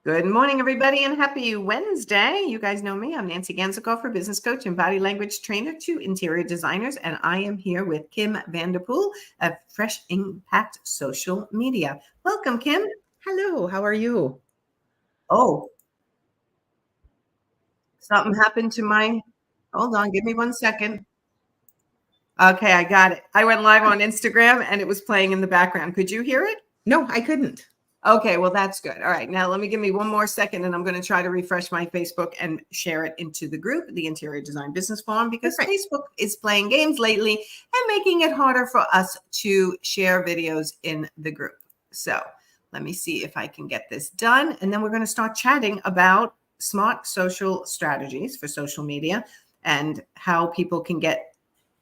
Good morning, everybody, and happy Wednesday. You guys know me. I'm Nancy Ganzikofer, business coach and body language trainer to interior designers, and I am here with Kim Vanderpool of Fresh Impact Social Media. Welcome, Kim. Hello, how are you? Oh, something happened to hold on, give me 1 second. Okay, I got it. I went live on Instagram and it was playing in the background. Could you hear it? No, I couldn't. Okay, well, that's good. All right, now give me 1 more second and I'm going to try to refresh my Facebook and share it into the group, the Interior Design Business Forum, because Facebook is playing games lately and making it harder for us to share videos in the group. So let me see if I can get this done. And then we're going to start chatting about smart social strategies for social media and how people can get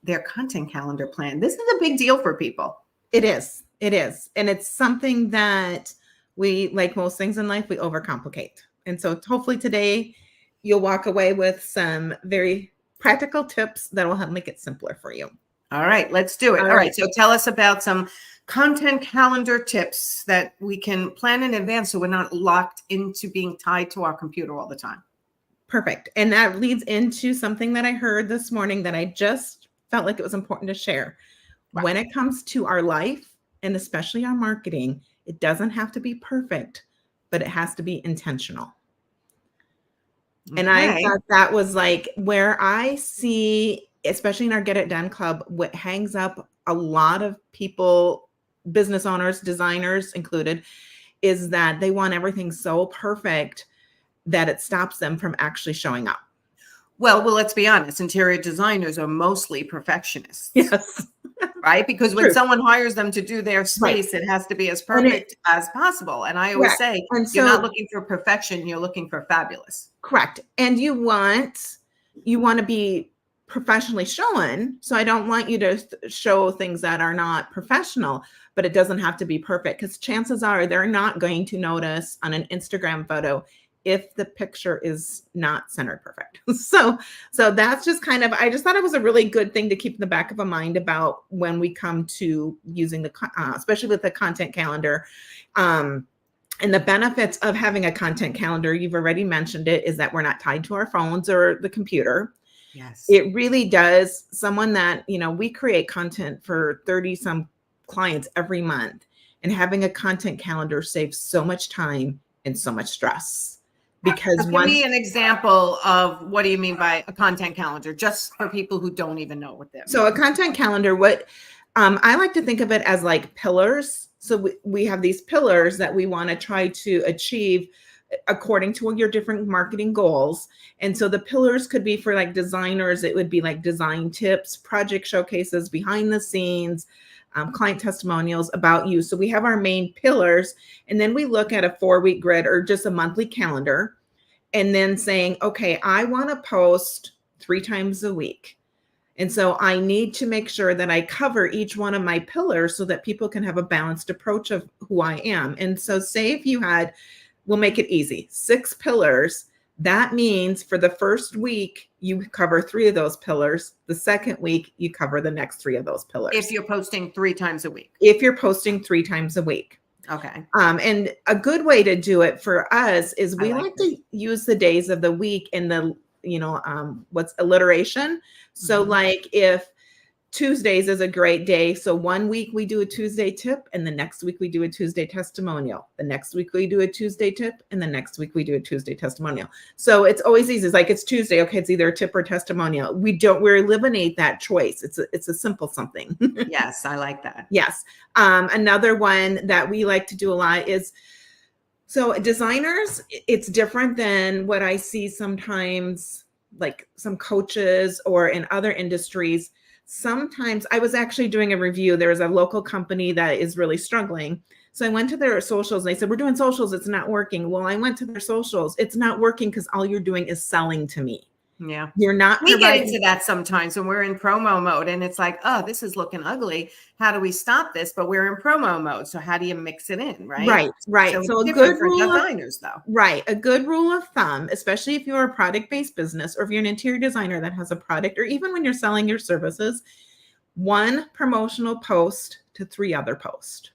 their content calendar planned. This is a big deal for people. It is. It is. And it's something that we, like most things in life, we overcomplicate. And so hopefully today you'll walk away with some very practical tips that will help make it simpler for you. All right, let's do it. All right. So tell us about some content calendar tips that we can plan in advance so we're not locked into being tied to our computer all the time. Perfect. And that leads into something that I heard this morning that I just felt like it was important to share. Right. When it comes to our life, and especially our marketing, it doesn't have to be perfect, but it has to be intentional. Okay. And I thought that was like where I see, especially in our Get It Done Club, what hangs up a lot of people, business owners, designers included, is that they want everything so perfect that it stops them from actually showing up. Well, let's be honest. Interior designers are mostly perfectionists. Yes. Right? Because when someone hires them to do their space, it has to be as perfect as possible. And I always say, you're not looking for perfection, you're looking for fabulous. Correct. And you want to be professionally shown. So I don't want you to show things that are not professional, but it doesn't have to be perfect, because chances are they're not going to notice on an Instagram photo if the picture is not centered perfect. So that's just kind of, I just thought it was a really good thing to keep in the back of a mind about when we come to using the, especially with the content calendar. And the benefits of having a content calendar, you've already mentioned it, is that we're not tied to our phones or the computer. Yes. It really does. Someone that, we create content for 30 some clients every month, and having a content calendar saves so much time and so much stress. Because give me an example of what do you mean by a content calendar, just for people who don't even know what that means. So a content calendar, I like to think of it as like pillars. So we have these pillars that we want to try to achieve according to your different marketing goals. And so the pillars could be for like designers. It would be like design tips, project showcases, behind the scenes, client testimonials, about you. So we have our main pillars, and then we look at a 4-week grid or just a monthly calendar, and then saying, okay, I want to post 3 times a week. And so I need to make sure that I cover each one of my pillars so that people can have a balanced approach of who I am. And so say if you had, we'll make it easy, 6 pillars. That means for the first week, you cover 3 of those pillars. The second week, you cover the next 3 of those pillars. If you're posting 3 times a week. If you're posting 3 times a week. Okay. And a good way to do it for us is we like to use the days of the week in the, what's alliteration. So like if Tuesdays is a great day. So one week we do a Tuesday tip, and the next week we do a Tuesday testimonial. The next week we do a Tuesday tip, and the next week we do a Tuesday testimonial. So it's always easy. It's like, it's Tuesday. Okay. It's either a tip or testimonial. We eliminate that choice. It's a simple something. Yes. I like that. Yes. Another one that we like to do a lot is, so designers, it's different than what I see sometimes, like some coaches or in other industries. Sometimes I was actually doing a review. There was a local company that is really struggling. So I went to their socials and they said, we're doing socials. It's not working. Well, I went to their socials. It's not working because all you're doing is selling to me. Yeah. You're not. We get into that sometimes when we're in promo mode and it's like, oh, this is looking ugly. How do we stop this? But we're in promo mode. So how do you mix it in? Right. Right. So a good rule for designers though. Right. A good rule of thumb, especially if you're a product-based business or if you're an interior designer that has a product, or even when you're selling your services, 1 promotional post to 3 other posts.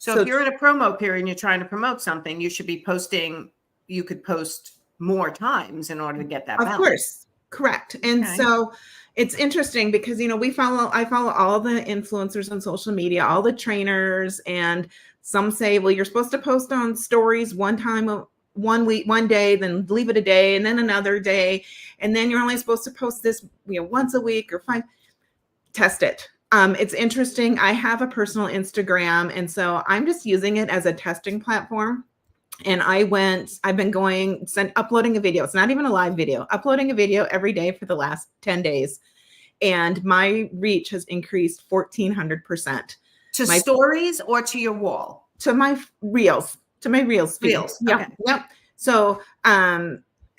So if you're in a promo period and you're trying to promote something, you should be posting, you could post more times in order to get that balance. Of course. Correct. And so it's interesting because, you know, I follow all the influencers on social media, all the trainers, and some say, well, you're supposed to post on stories one time, one week, one day, then leave it a day, and then another day. And then you're only supposed to post this, you know, once a week or 5. Test it. It's interesting. I have a personal Instagram, and so I'm just using it as a testing platform. And I've been uploading a video. It's not even a live video, uploading a video every day for the last 10 days. And my reach has increased 1,400%. To stories or to your wall? To my reels, feed. Reels. Yep. Okay. Yep. So,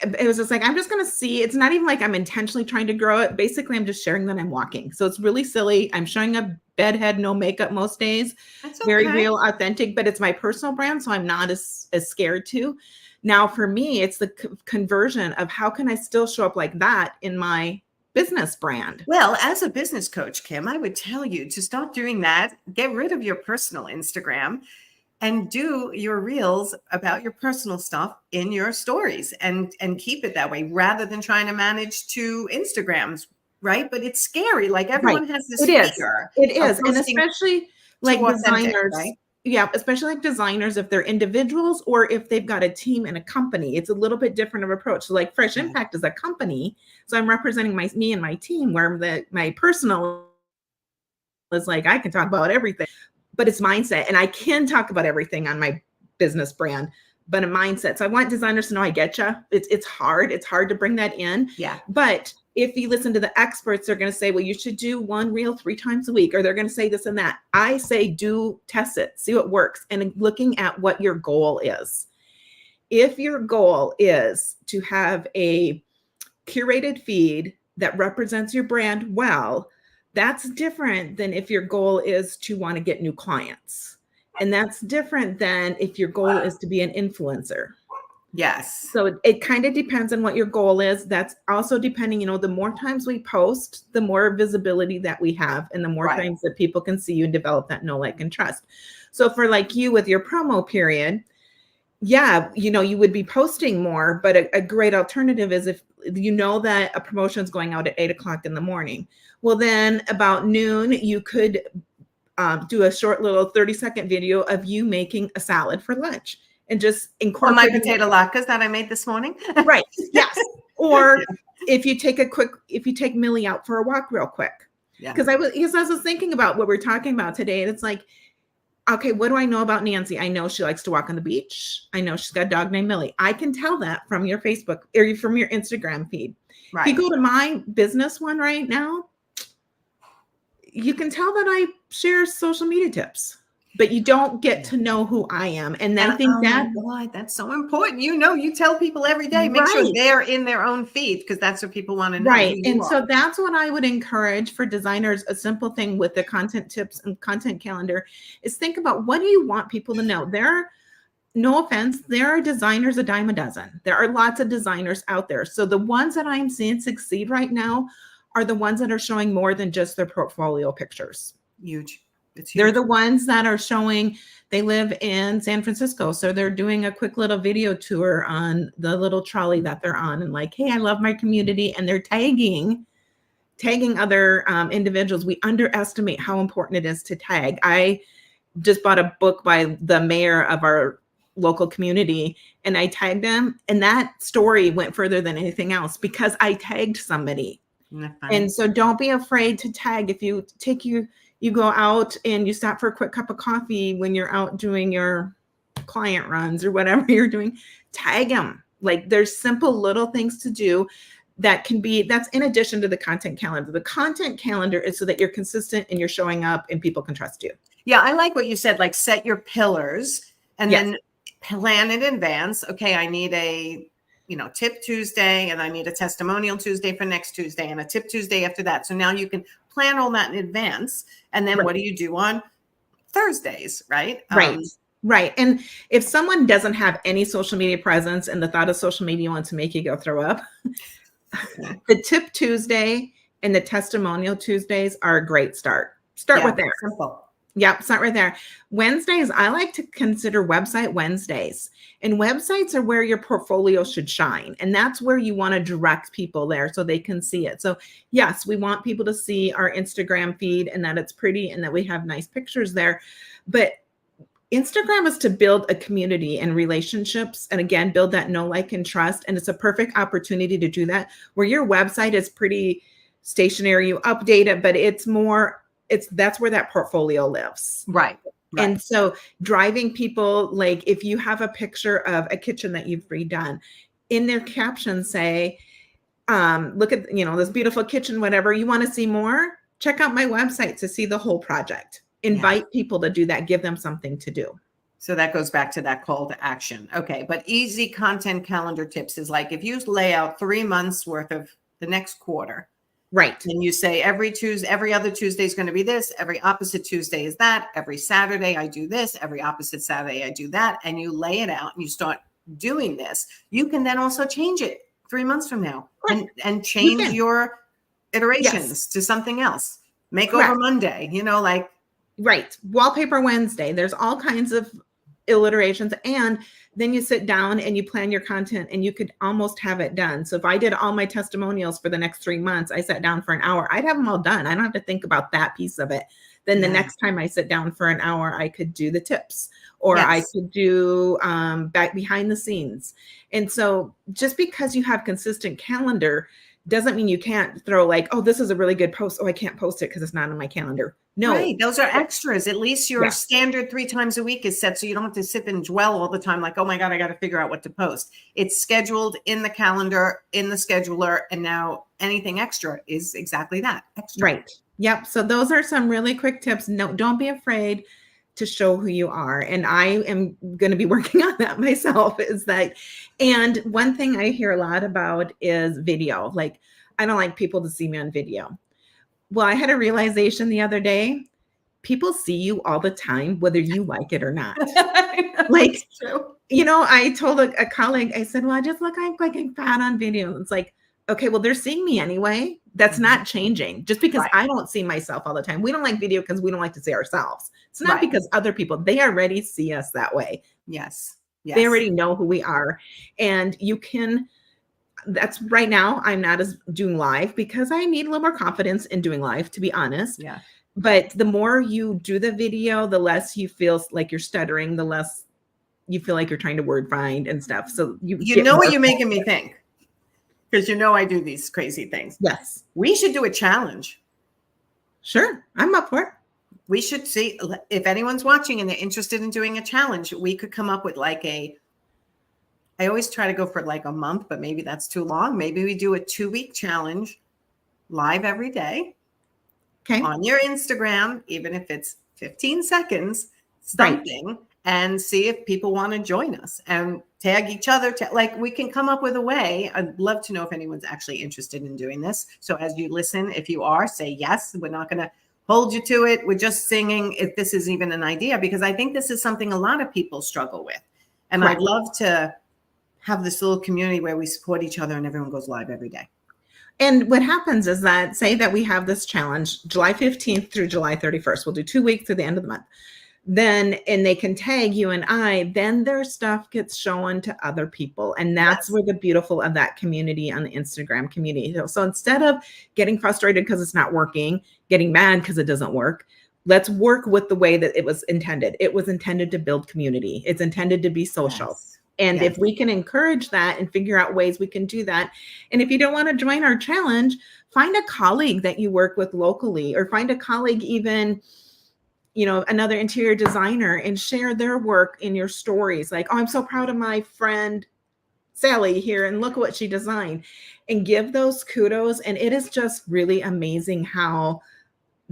it was just like, I'm just going to see. It's not even like I'm intentionally trying to grow it. Basically, I'm just sharing that I'm walking. So it's really silly. I'm showing up bedhead, no makeup most days. That's okay. Very real, authentic, but it's my personal brand. So I'm not as scared to. Now, for me, it's the conversion of how can I still show up like that in my business brand? Well, as a business coach, Kim, I would tell you to stop doing that. Get rid of your personal Instagram and do your reels about your personal stuff in your stories and keep it that way rather than trying to manage 2 Instagrams, right? But it's scary. Like everyone has this fear. It is. And especially like designers, right? Yeah, especially like designers, if they're individuals or if they've got a team and a company, it's a little bit different of approach. So like Fresh Impact is a company. So I'm representing me and my team, where my personal is like, I can talk about everything, but it's mindset. And I can talk about everything on my business brand, but a mindset. So I want designers to know I get you. It's hard. It's hard to bring that in. Yeah. But if you listen to the experts, they're going to say, well, you should do 1 reel 3 times a week, or they're going to say this and that. I say, test it, see what works. And looking at what your goal is. If your goal is to have a curated feed that represents your brand well, that's different than if your goal is to want to get new clients. And that's different than if your goal is to be an influencer. Yes. So it kind of depends on what your goal is. That's also depending, the more times we post, the more visibility that we have and the more times that people can see you and develop that know, like, and trust. So for like you with your promo period, you would be posting more, but a great alternative is if you know that a promotion is going out at 8:00 in the morning. Well, then about noon, you could do a short little 30-second video of you making a salad for lunch and just incorporate my potato latkes that I made this morning. Right. Yes. Or if you take Millie out for a walk real quick. Yeah. Because I was thinking about what we're talking about today. And it's like, okay, what do I know about Nancy? I know she likes to walk on the beach. I know she's got a dog named Millie. I can tell that from your Facebook or from your Instagram feed. Right. If you go to my business one right now, you can tell that I share social media tips, but you don't get to know who I am. And I think that's so important. You tell people every day, make sure they're in their own feed because that's what people want to know. Right. And so that's what I would encourage for designers. A simple thing with the content tips and content calendar is think about, what do you want people to know? No offense, there are designers a dime a dozen. There are lots of designers out there. So the ones that I'm seeing succeed right now are the ones that are showing more than just their portfolio pictures. Huge. They're the ones that are showing they live in San Francisco. So they're doing a quick little video tour on the little trolley that they're on and like, hey, I love my community. And they're tagging other individuals. We underestimate how important it is to tag. I just bought a book by the mayor of our local community and I tagged him. And that story went further than anything else because I tagged somebody. And so don't be afraid to tag. If you go out and you stop for a quick cup of coffee when you're out doing your client runs or whatever you're doing, tag them. Like there's simple little things to do that's in addition to the content calendar. The content calendar is so that you're consistent and you're showing up and people can trust you. Yeah. I like what you said, like set your pillars and then plan in advance. Okay. I need a tip Tuesday and I need a testimonial Tuesday for next Tuesday and a tip Tuesday after that. So now you can plan all that in advance. And then what do you do on Thursdays, right? Right. And if someone doesn't have any social media presence and the thought of social media wants to make you go throw up, the tip Tuesday and the testimonial Tuesdays are a great start. Start with there. Yep, start right there. Wednesdays, I like to consider website Wednesdays. And websites are where your portfolio should shine. And that's where you want to direct people there so they can see it. So, yes, we want people to see our Instagram feed and that it's pretty and that we have nice pictures there. But Instagram is to build a community and relationships. And again, build that know, like, and trust. And it's a perfect opportunity to do that where your website is pretty stationary. You update it, but that's where that portfolio lives. Right. Right. And so driving people, like if you have a picture of a kitchen that you've redone, in their caption say, look at, this beautiful kitchen, whatever. You want to see more? Check out my website to see the whole project. Invite people to do that. Give them something to do. So that goes back to that call to action. Okay. But easy content calendar tips is like, if you lay out 3 months worth of the next quarter, right. And you say every other Tuesday is going to be this, every opposite Tuesday is that, every Saturday I do this, every opposite Saturday I do that. And you lay it out and you start doing this. You can then also change it 3 months from now and change your iterations to something else. Makeover Monday, like. Right. Wallpaper Wednesday. There's all kinds of alliterations. And then you sit down and you plan your content and you could almost have it done. So if I did all my testimonials for the next 3 months, I sat down for an hour, I'd have them all done. I don't have to think about that piece of it. Then the next time I sit down for an hour, I could do the tips or I could do back behind the scenes. And so just because you have consistent calendar doesn't mean you can't throw like, oh, this is a really good post. Oh, I can't post it because it's not on my calendar. No. Right. Those are extras. At least your standard 3 times a week is set. So you don't have to sit and dwell all the time. Like, oh my God, I got to figure out what to post. It's scheduled in the calendar, in the scheduler. And now anything extra is exactly that. Extra. Right. Yep. So those are some really quick tips. No, don't be afraid to show who you are. And I am going to be working on that myself and one thing I hear a lot about is video. Like, I don't like people to see me on video. Well, I had a realization the other day. People see you all the time, whether you like it or not. Like, I told a colleague, I said, well, I just look like I'm fat on video. It's like, okay, well, they're seeing me anyway. That's not changing just because I don't see myself all the time. We don't like video because we don't like to see ourselves. It's not because other people, they already see us that way. Yes. They already know who we are. And that's right now, I'm not as doing live because I need a little more confidence in doing live, to be honest. Yeah. But the more you do the video, the less you feel like you're stuttering, the less you feel like you're trying to word find and stuff. So you know what you're making me think, because I do these crazy things. Yes. We should do a challenge. Sure. I'm up for it. We should see if anyone's watching and they're interested in doing a challenge. We could come up with I always try to go for like a month, but maybe that's too long. Maybe we do a 2-week challenge live every day on your Instagram, even if it's 15 seconds, something, and see if people want to join us and tag each other. We can come up with a way. I'd love to know if anyone's actually interested in doing this. So as you listen, if you are, say yes. We're not going to hold you to it. We're just singing if this is even an idea, because I think this is something a lot of people struggle with. And I'd love to have this little community where we support each other and everyone goes live every day. And what happens is that, say that we have this challenge July 15th through July 31st. We'll do 2 weeks through the end of the month. Then, and they can tag you and I, then their stuff gets shown to other people. And that's where the beautiful of that community on the Instagram community. So instead of getting frustrated because it's not working, getting mad because it doesn't work, let's work with the way that it was intended. It was intended to build community. It's intended to be social. Yes. And if we can encourage that and figure out ways we can do that. And if you don't want to join our challenge, find a colleague that you work with locally, or find a colleague, even, another interior designer, and share their work in your stories. Like, oh, I'm so proud of my friend Sally here, and look what she designed, and give those kudos. And it is just really amazing how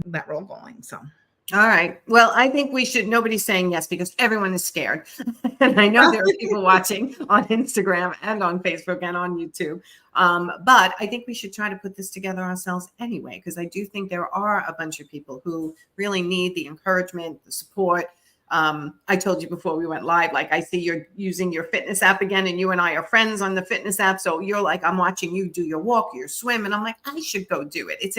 that roll going. So. All right. Well, I think we should, nobody's saying yes because everyone is scared. And I know there are people watching on Instagram and on Facebook and on YouTube. But I think we should try to put this together ourselves anyway, because I do think there are a bunch of people who really need the encouragement, the support. I told you before we went live, like, I see you're using your fitness app again, and you and I are friends on the fitness app. So you're like, I'm watching you do your walk, your swim. And I'm like, I should go do it. It's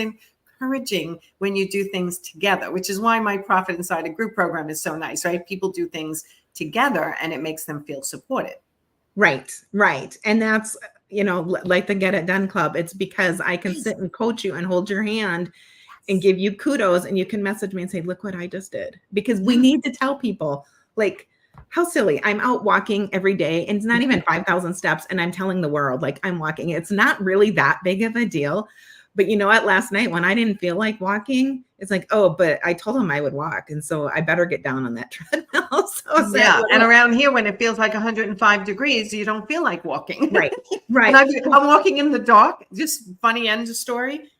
encouraging when you do things together, which is why my Profit Insider group program is so nice, right? People do things together and it makes them feel supported. Right, right. And that's, like the Get It Done Club. It's because I can sit and coach you and hold your hand and give you kudos, and you can message me and say, look what I just did. Because we need to tell people, like, how silly. I'm out walking every day and it's not even 5,000 steps. And I'm telling the world, like, I'm walking. It's not really that big of a deal. But you know what? Last night when I didn't feel like walking, it's like, oh, but I told him I would walk. And so I better get down on that treadmill. So yeah. And around here, when it feels like 105 degrees, you don't feel like walking. Right. Right. And I'm walking in the dark. Just funny end of story.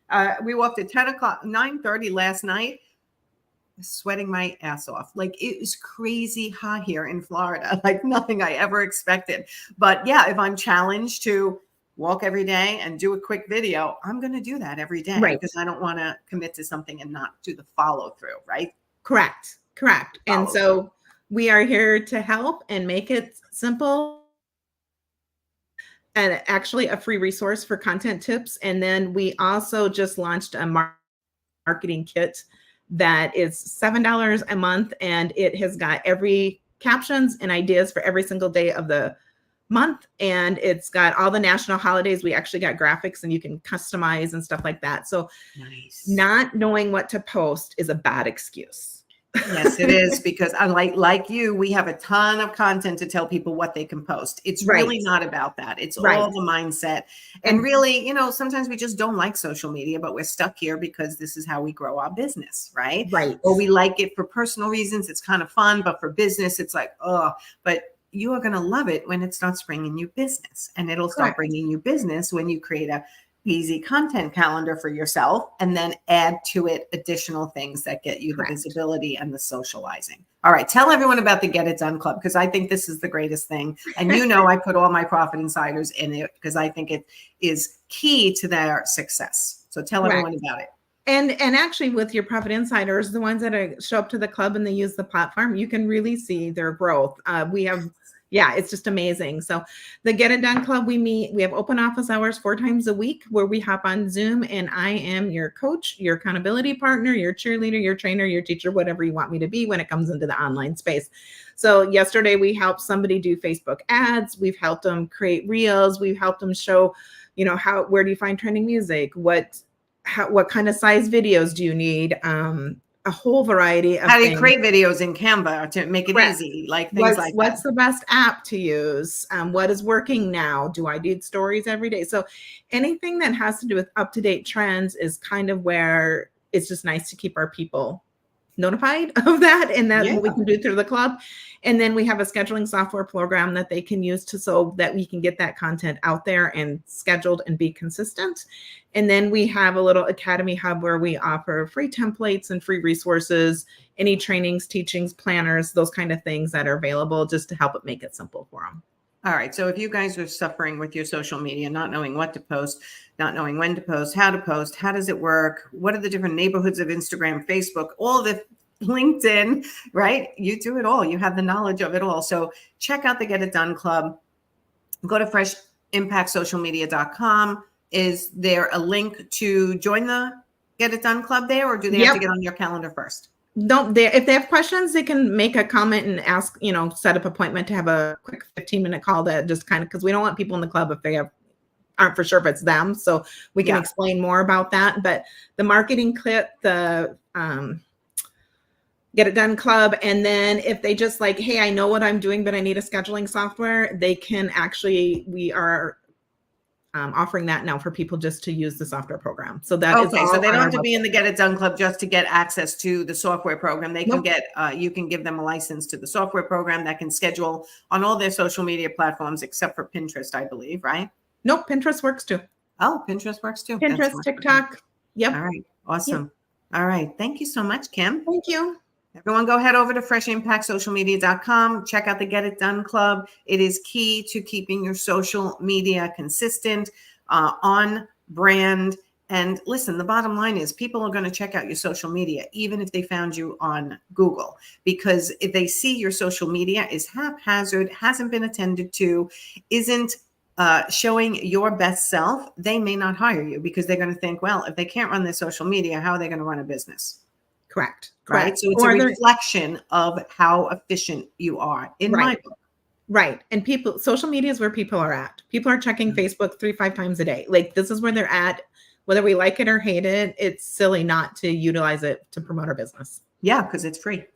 We walked at 10 o'clock, 9:30 last night, sweating my ass off. Like, it was crazy hot here in Florida, like nothing I ever expected. But yeah, if I'm challenged to walk every day and do a quick video, I'm going to do that every day, right, because I don't want to commit to something and not do the follow through, right? Correct. And so we are here to help and make it simple. And actually a free resource for content tips. And then we also just launched a marketing kit that is $7 a month. And it has got every captions and ideas for every single day of the month. And it's got all the national holidays. We actually got graphics and you can customize and stuff like that. So nice. Not knowing what to post is a bad excuse. Yes, it is, because like you, we have a ton of content to tell people what they can post. It's really not about that. It's all the mindset. And really, sometimes we just don't like social media, but we're stuck here because this is how we grow our business, right? Right. Or we like it for personal reasons. It's kind of fun, but for business, it's like, oh, but you are going to love it when it starts bringing you business, and it'll start bringing you business when you create a easy content calendar for yourself and then add to it additional things that get you the visibility and the socializing. All right. Tell everyone about the Get It Done Club, because I think this is the greatest thing. And I put all my Profit Insiders in it because I think it is key to their success. So tell everyone about it. And actually with your Profit Insiders, the ones that show up to the club and they use the platform, you can really see their growth. It's just amazing. So the Get It Done Club, we have open office hours 4 times a week where we hop on Zoom, and I am your coach, your accountability partner, your cheerleader, your trainer, your teacher, whatever you want me to be when it comes into the online space. So yesterday we helped somebody do Facebook ads. We've helped them create reels. We've helped them show, where do you find trending music? What kind of size videos do you need? A whole variety of how do you create videos in Canva to make it easy, like things like that. What's the best app to use? What is working now? Do I do stories every day? So anything that has to do with up-to-date trends is kind of where it's just nice to keep our people notified of that, and that's what we can do through the club. And then we have a scheduling software program that they can use so that we can get that content out there and scheduled and be consistent. And then we have a little Academy Hub where we offer free templates and free resources, any trainings, teachings, planners, those kind of things that are available just to help make it simple for them. All right. So if you guys are suffering with your social media, not knowing what to post, not knowing when to post, how does it work? What are the different neighborhoods of Instagram, Facebook, all of the LinkedIn, right? You do it all. You have the knowledge of it all. So check out the Get It Done Club. Go to freshimpactsocialmedia.com. Is there a link to join the Get It Done Club there, or do they have to get on your calendar first? If they have questions, they can make a comment and ask, set up an appointment to have a quick 15-minute call to just kind of, because we don't want people in the club if they aren't for sure if it's them. So we can explain more about that. But the marketing kit, the Get It Done Club, and then if they just like, hey, I know what I'm doing, but I need a scheduling software, they can actually, we are offering that now for people just to use the software program. So that is all. So they don't have to be in the Get It Done Club just to get access to the software program. They can get, you can give them a license to the software program that can schedule on all their social media platforms, except for Pinterest, I believe, right? Nope. Pinterest works too. Oh, Pinterest works too. Pinterest, TikTok. Yep. All right. Awesome. Yep. All right. Thank you so much, Kim. Thank you. Everyone go head over to freshimpactsocialmedia.com. Check out the Get It Done Club. It is key to keeping your social media consistent, on brand. And listen, the bottom line is people are going to check out your social media, even if they found you on Google, because if they see your social media is haphazard, hasn't been attended to, isn't showing your best self, they may not hire you because they're going to think, well, if they can't run their social media, how are they going to run a business? Correct. Right. So it's a reflection of how efficient you are in my book. Right. And social media is where people are at. People are checking Facebook 3-5 times a day. Like, this is where they're at. Whether we like it or hate it, it's silly not to utilize it to promote our business. Yeah, because it's free,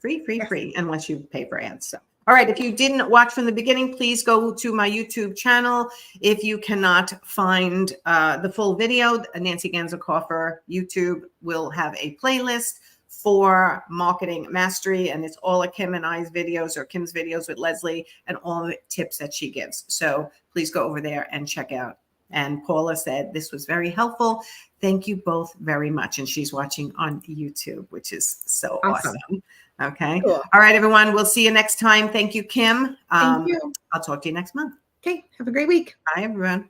unless you pay for ads. So, all right. If you didn't watch from the beginning, please go to my YouTube channel. If you cannot find the full video, Nancy Ganzakoffer YouTube will have a playlist for marketing mastery, and it's all of Kim and I's videos, or Kim's videos with Leslie, and all the tips that she gives. So please go over there and check out. And Paula said this was very helpful. Thank you both very much. And she's watching on YouTube, which is so awesome. Okay. Cool. All right, everyone. We'll see you next time. Thank you, Kim. Thank you. I'll talk to you next month. Okay. Have a great week. Bye, everyone.